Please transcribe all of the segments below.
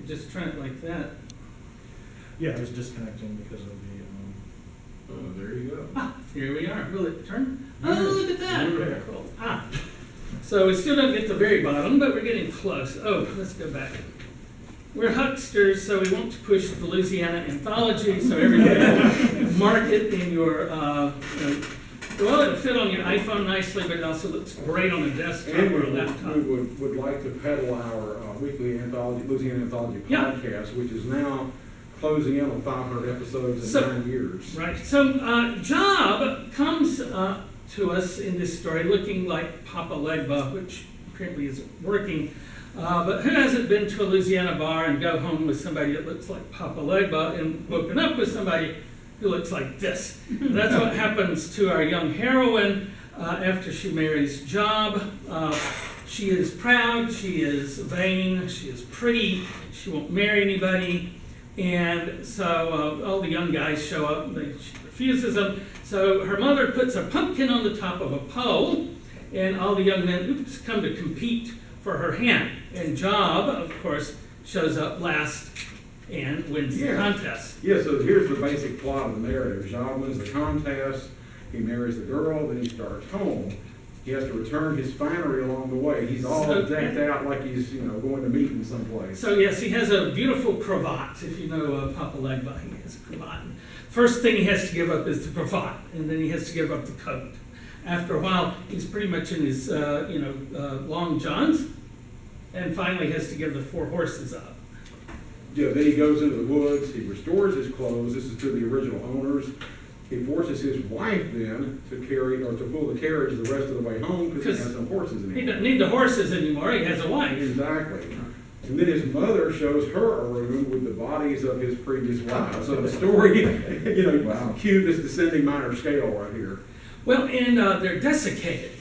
just turn it like that. Yeah, it was disconnecting because of the. Oh, there you go. Ah, here we are. Will it turn? Oh, look at that. Yeah. Cool. Ah. So we still don't get to the very bottom, but we're getting close. Oh, let's go back. We're hucksters, so we want to push the Louisiana anthology, so everybody will mark it in your, well, it'll fit on your iPhone nicely, but it also looks great on a desktop And or a laptop. we would like to peddle our weekly anthology, Louisiana Anthology Yeah. podcast, which is now closing in on 500 episodes in 9 years. Right. So Djabe comes to us in this story looking like Papa Legba, which apparently isn't working. But who hasn't been to a Louisiana bar and go home with somebody that looks like Papa Legba and woken up with somebody who looks like this? And that's what happens to our young heroine after she marries Djabe. She is proud, she is vain, she is pretty, she won't marry anybody. And so all the young guys show up, and she refuses them. So her mother puts a pumpkin on the top of a pole, and all the young men come to compete for her hand. And Djabe, of course, shows up last and wins the contest. Yeah, so here's the basic plot of the narrative. Djabe wins the contest, he marries the girl, then he starts home. He has to return his finery along the way. He's all decked out like he's, going to meet in someplace. So yes, he has a beautiful cravat. If you know Papa Legba, he has a cravat. First thing he has to give up is the cravat, and then he has to give up the coat. After a while, he's pretty much in his, long johns, and finally has to give the 4 horses up. Yeah, then he goes into the woods, he restores his clothes. This is to the original owners. He forces his wife then to pull the carriage the rest of the way home because he has no horses anymore. He doesn't need the horses anymore, he has a wife. Exactly. And then his mother shows her a room with the bodies of his previous wives. So the story, cue this descending minor scale right here. Well, and they're desiccated.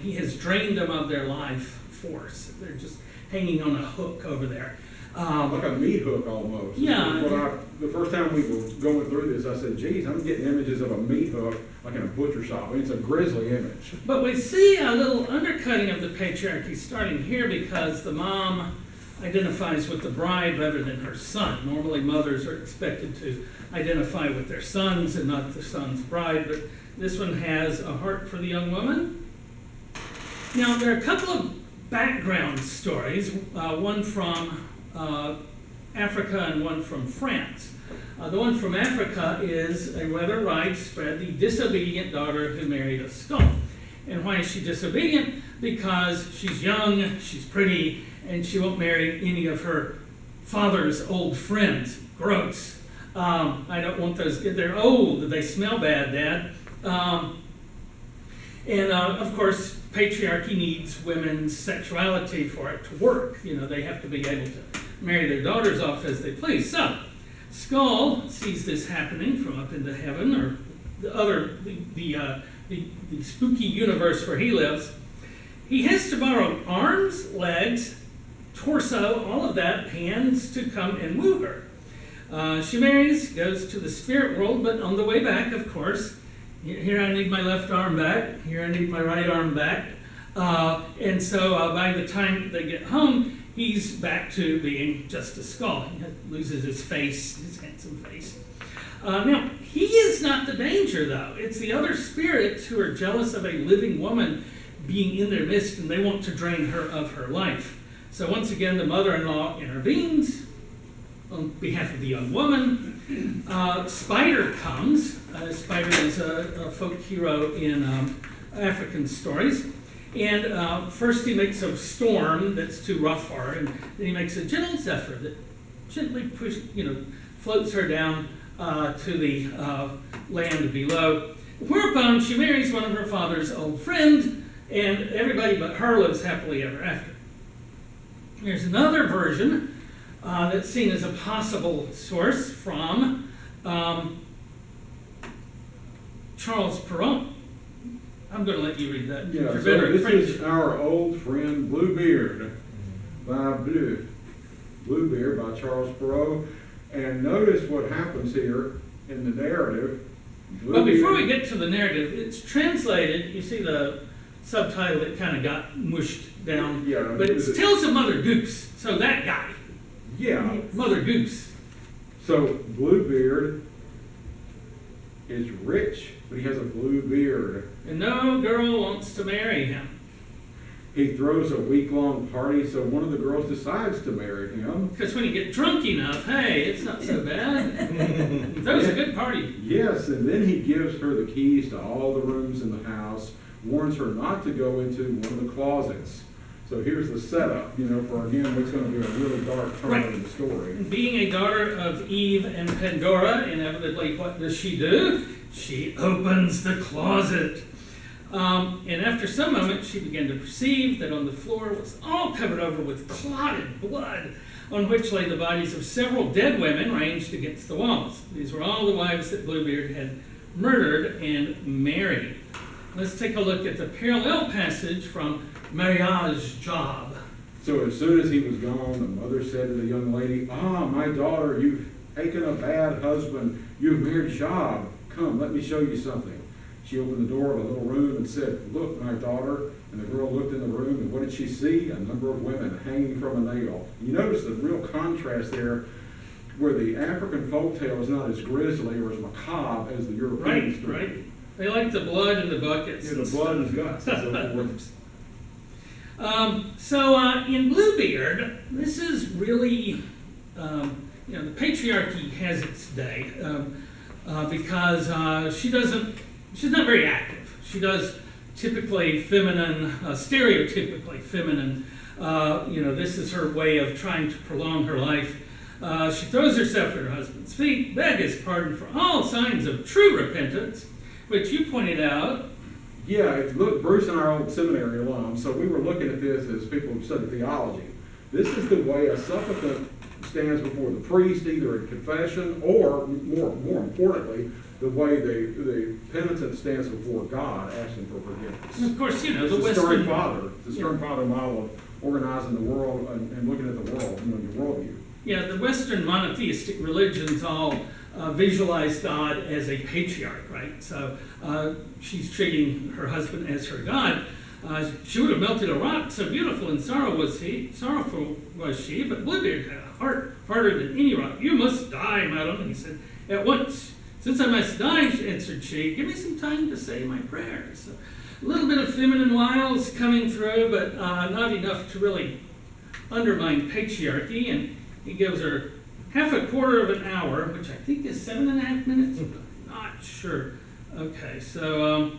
He has drained them of their life force. They're just hanging on a hook over there. Like a meat hook almost. Yeah. The first time we were going through this, I said, geez, I'm getting images of a meat hook like in a butcher shop. It's a grisly image. But we see a little undercutting of the patriarchy starting here because the mom identifies with the bride rather than her son. Normally mothers are expected to identify with their sons and not the son's bride, but this one has a heart for the young woman. Now, there are a couple of background stories, one from Africa and one from France. The one from Africa is a rather widespread, the disobedient daughter who married a skull. And why is she disobedient? Because she's young, she's pretty, and she won't marry any of her father's old friends. Gross. I don't want those. They're old. They smell bad, Dad. And of course, patriarchy needs women's sexuality for it to work. They have to be able to marry their daughters off as they please. So, Skull sees this happening from up into heaven, or the spooky universe where he lives. He has to borrow arms, legs, torso, all of that, hands to come and woo her. She marries, goes to the spirit world, but on the way back, of course, here I need my left arm back, here I need my right arm back. And so by the time they get home, he's back to being just a skull. He loses his face, his handsome face. Now, he is not the danger, though. It's the other spirits who are jealous of a living woman being in their midst, and they want to drain her of her life. So once again, the mother-in-law intervenes on behalf of the young woman. Spider comes. Spider is a folk hero in African stories. And first he makes a storm that's too rough for her, and then he makes a gentle zephyr that gently floats her down to the land below. Whereupon she marries one of her father's old friends, and everybody but her lives happily ever after. There's another version that's seen as a possible source from Charles Perrault. I'm going to let you read that. Yeah, so this is our old friend Bluebeard by Bluebeard by Charles Perrault. And notice what happens here in the narrative. But before we get to the narrative, it's translated. You see the subtitle that kind of got mushed down. Yeah, but it's Tales of Mother Goose. So that guy. Yeah. Mother Goose. So Bluebeard is rich, but he has a blue beard. And no girl wants to marry him. He throws a week-long party, so one of the girls decides to marry him. Because when you get drunk enough, hey, it's not so bad. That was a good party. Yes, and then he gives her the keys to all the rooms in the house, warns her not to go into one of the closets. So here's the setup, for again, what's going to be a really dark turn Right. in the story. Being a daughter of Eve and Pandora, inevitably, what does she do? She opens the closet. And after some moments, she began to perceive that on the floor was all covered over with clotted blood, on which lay the bodies of several dead women ranged against the walls. These were all the wives that Bluebeard had murdered and married. Let's take a look at the parallel passage from Marriage Job. So as soon as he was gone, the mother said to the young lady, "Ah, my daughter, you've taken a bad husband. You've married Djabe. Come, let me show you something." She opened the door of a little room and said, "Look, my daughter." And the girl looked in the room, and what did she see? A number of women hanging from a nail. You notice the real contrast there, where the African folktale is not as grisly or as macabre as the European Right, story. right. They like the blood and the buckets. Yeah, the blood and guts and so forth. In Bluebeard, this is really, the patriarchy has its day because she's not very active. She does typically feminine, stereotypically feminine. This is her way of trying to prolong her life. She throws herself at her husband's feet, begs his pardon for all signs of true repentance, which you pointed out. Yeah, look, Bruce and I are old seminary alums, so we were looking at this as people who study theology. This is the way a supplicant stands before the priest, either in confession or, more importantly, the way the penitent stands before God, asking for forgiveness. And of course, the It's a Western stern father. It's a stern father model of organizing the world and looking at the world, your worldview. Yeah, the Western monotheistic religions all visualize God as a patriarch, right? So she's treating her husband as her God. She would have melted a rock, so beautiful and sorrowful was she, but Bluebeard had a heart harder than any rock. "You must die, madam," and he said, "at once." "Since I must die," answered she, "give me some time to say my prayers." So, a little bit of feminine wiles coming through, but not enough to really undermine patriarchy, and he gives her half a quarter of an hour, which I think is 7.5 minutes. I'm not sure. Okay, so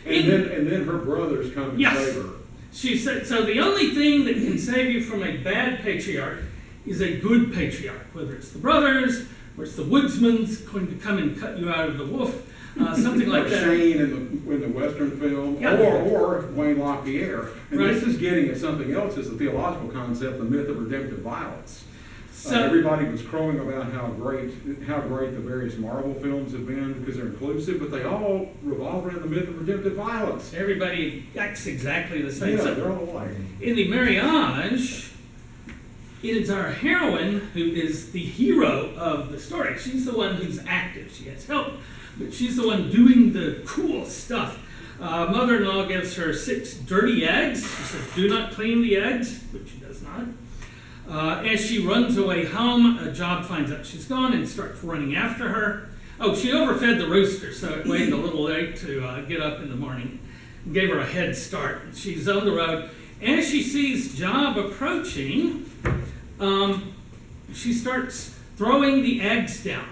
And then her brothers come and Yes. save her. she said, so the only thing that can save you from a bad patriarch is a good patriarch, whether it's the brothers or it's the woodsman's going to come and cut you out of the wolf, something like that. Shane in the Western film, Yeah. or Wayne LaPierre. And Right. this is getting at something else, is the theological concept, the myth of redemptive violence. So, Everybody was crowing about how great the various Marvel films have been because they're inclusive, but they all revolve around the myth of redemptive violence. everybody acts exactly the same. Yeah, So, they're all alike. in the Marriage, it is our heroine who is the hero of the story. She's the one who's active. She has help, but she's the one doing the cool stuff. Mother-in-law gives her 6 dirty eggs. She says, "Do not clean the eggs," which she does not. As she runs away home, Djabe finds out she's gone and starts running after her. Oh, she overfed the rooster, so it waited a little late to get up in the morning. Gave her a head start. She's on the road. As she sees Djabe approaching, she starts throwing the eggs down.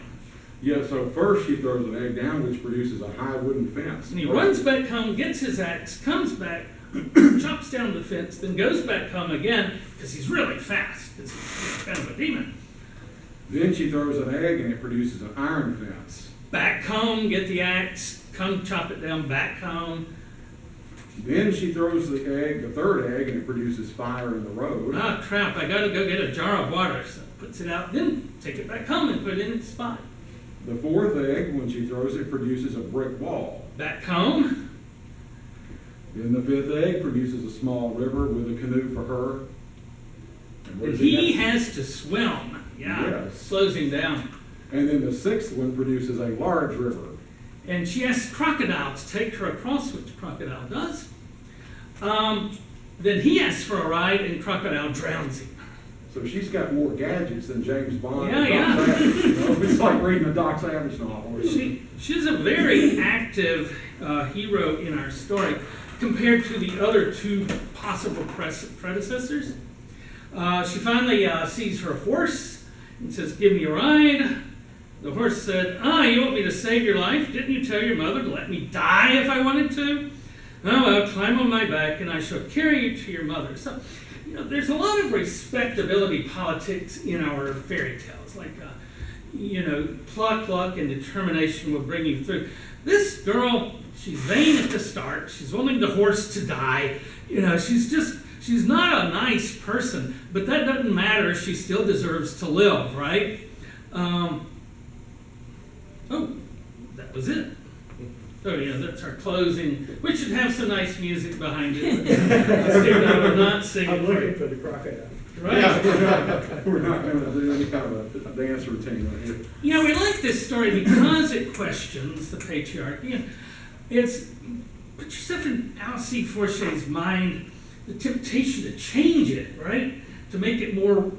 Yeah, so first she throws an egg down, which produces a high wooden fence. And he runs back home, gets his axe, comes back, chops down the fence, then goes back home again, because he's really fast, because he's kind of a demon. Then she throws an egg and it produces an iron fence. Back home, get the axe, come chop it down, back home. Then she throws the third egg, and it produces fire in the road. Ah, crap, I gotta go get a jar of water. So puts it out, then take it back home and put it in its spot. The fourth egg, when she throws it, produces a brick wall. Back home. Then the fifth egg produces a small river with a canoe for her. And what And does he have? has to swim. Yeah, Yes. slows him down. And then the sixth one produces a large river. And she asks Crocodile to take her across, which Crocodile does. Then he asks for a ride, and Crocodile drowns him. So she's got more gadgets than James Bond Yeah, and yeah. Doc Savage. You know? It's like reading a Doc Savage novel or something. She's a very active hero in our story compared to the other two possible predecessors. She finally sees her horse and says, "Give me a ride." The horse said, "You want me to save your life? Didn't you tell your mother to let me die if I wanted to? Oh, well, climb on my back and I shall carry you to your mother." So, you know, there's a lot of respectability politics in our fairy tales, like, pluck, and determination will bring you through. This girl, she's vain at the start. She's wanting the horse to die. She's not a nice person, but that doesn't matter. She still deserves to live, right? That was it. Oh yeah, that's our closing. We should have some nice music behind it. We're not singing. I'm looking for the crocodile. Right. Yeah, we're not going to do any kind of a dance routine right here. You know, we like this story because it questions the patriarchy. It's put yourself in Alcide Forché's mind, the temptation to change it, right? To make it more,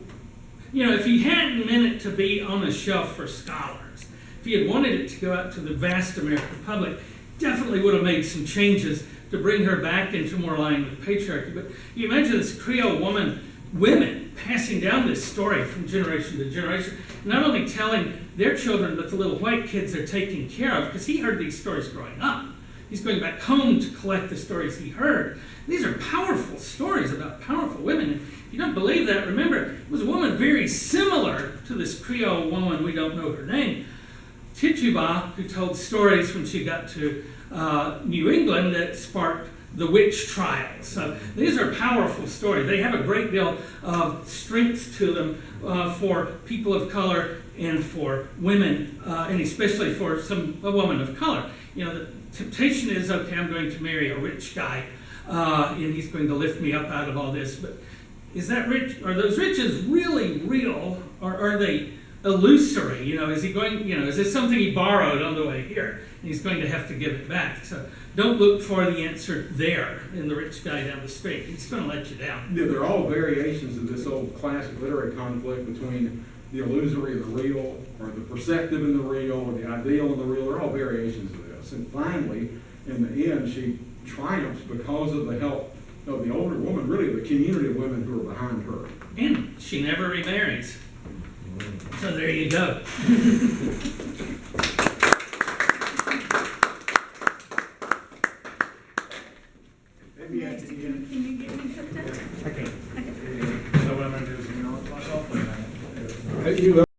if he hadn't meant it to be on a shelf for scholars, if he had wanted it to go out to the vast American public, definitely would have made some changes to bring her back into more line with patriarchy. But you imagine this Creole women passing down this story from generation to generation, not only telling their children, but the little white kids they're taking care of, because he heard these stories growing up. He's going back home to collect the stories he heard. These are powerful stories about powerful women. If you don't believe that, remember, it was a woman very similar to this Creole woman, we don't know her name, Tituba, who told stories when she got to New England that sparked the witch trials. So these are powerful stories. They have a great deal of strength to them for people of color and for women, and especially for a woman of color. The temptation is, okay, I'm going to marry a rich guy, and he's going to lift me up out of all this. But is that rich? Are those riches really real, or are they illusory? Is he going? Is this something he borrowed on the way here, and he's going to have to give it back? So don't look for the answer there in the rich guy down the street. He's going to let you down. Yeah, they're all variations of this old classic literary conflict between the illusory and the real, or the perceptive and the real, or the ideal and the real. They're all variations of this. And finally, in the end, she triumphs because of the help of the older woman, really the community of women who are behind her. And she never remarries. So there you go. Maybe at the end. Can you give me some time? I can't. Okay. So what I'm going to do is, myself. You